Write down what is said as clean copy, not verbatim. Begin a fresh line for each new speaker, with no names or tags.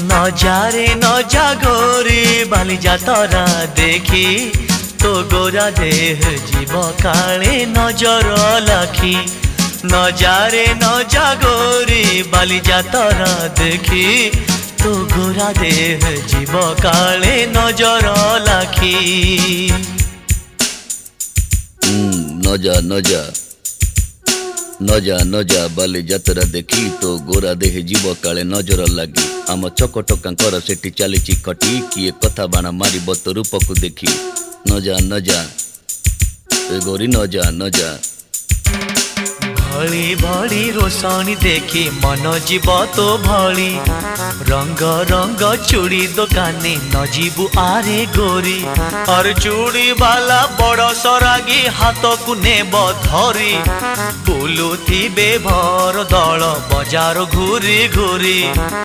नजारे नजा गोरी बाली जातरा देखी तो गोरा देह जीव काले नजर लाखी। नजारे नजा गोरी बाली जातरा देखी तो गोरा देह जीव काले नजर लाखी।
नजा नजा नजा नजा बाली जातरा देखी तो गोरा देह जीव काले नजर लगी। आम चकटकांकर सेठी चली खटी किए कथा बाण मार तो रूप को देखी। नजा नजा गोरी नजा नजा
भली भली रोशनी देखी मन जीव तो भली। रंग रंग चूड़ी दुकानी न जीवु आरे गोरी। और चूड़ी वाला बड़ सरागी हाथ को नेब धरी। बुलुथिबे भर दल बजार घूरी घूरी।